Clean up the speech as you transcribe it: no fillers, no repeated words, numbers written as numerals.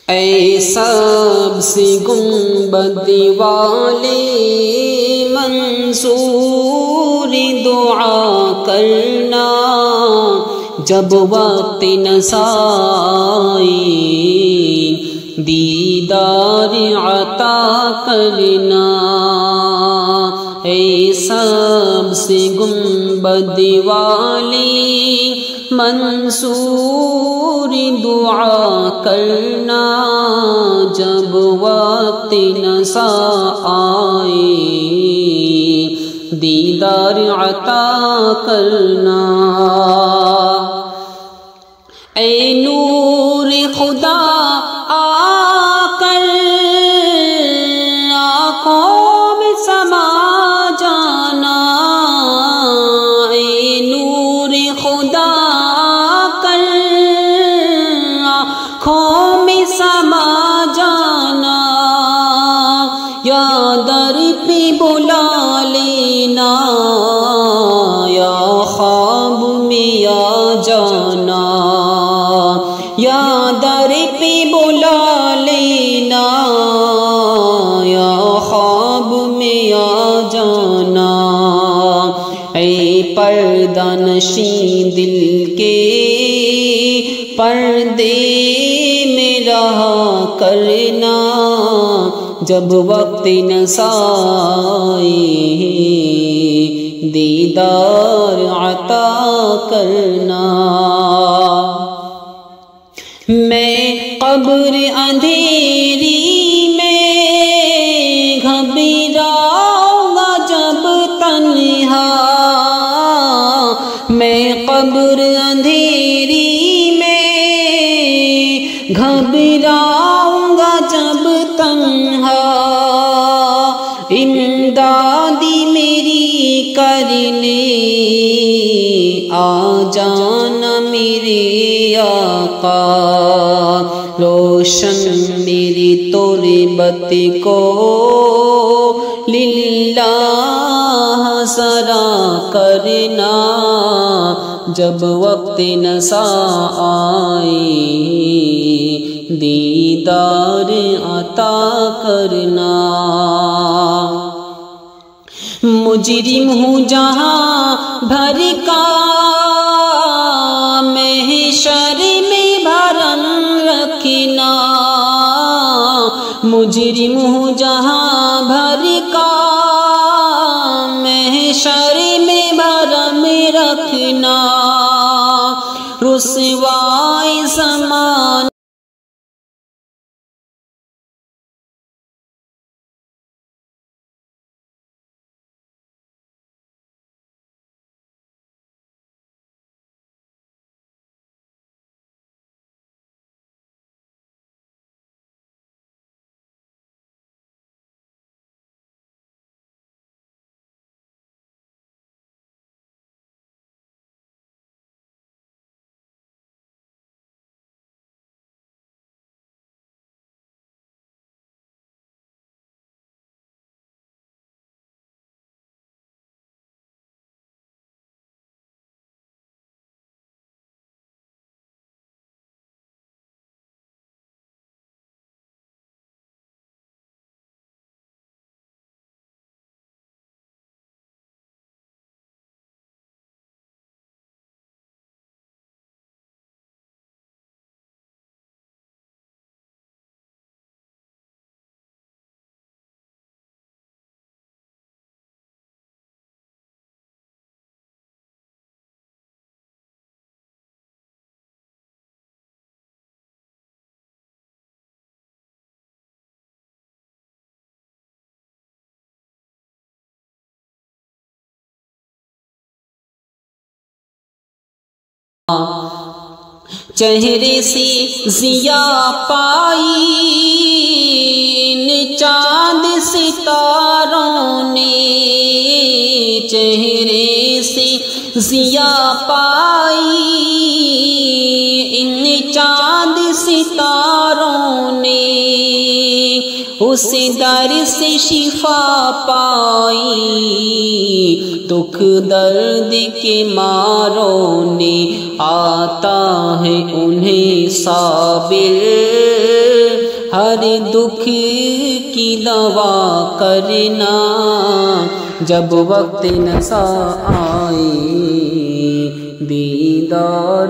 اے سب سے گنبد والے منصور دعا کرنا، جب وقت نسائی دیدار عطا کرنا۔ اے سب سے گنبد والے منصور دعا کرنا، جب وقت نسا آئے دیدار عطا کرنا۔ اے نور خدا آ کر آنکھوں میں سما جانا، اے نور خدا آ کر آنکھوں میں سما جانا، یا در پہ بلا لینا، یا خواب میں آ جانا، یا در پہ بلا لینا، یا خواب میں آ جانا۔ اے پردہ نشین دل کے پردے میں رہا کرنا، جب وقت نسائی دیدار عطا کرنا۔ میں قبر اندھیری میں گھبراؤں گا جب تنہا، میں قبر اندھیری میں گھبراؤں گا جب تنہا، امدادی میری کرنے آ جانا میرے آقا، روشن میری تربت کو للہ سرا کرنا، جب وقت نسا آئے دیدار عطا کرنا۔ مجرم ہوں جہاں بھر کا محشر میں بھرم رکھنا، مجرم ہوں جہاں بھر کا محشر میں بھرم رکھنا، رسوائی زمان چہرے سے ضیاء پائی ان چاند ستاروں نے، چہرے سے ضیاء پائی ان چاند ستاروں نے، اس در سے شفا پائی دکھ درد کے ماروں نے، آتا ہے انہیں صابر ہر دکھ کی دوا کرنا جب وقت نسا آئے دیدار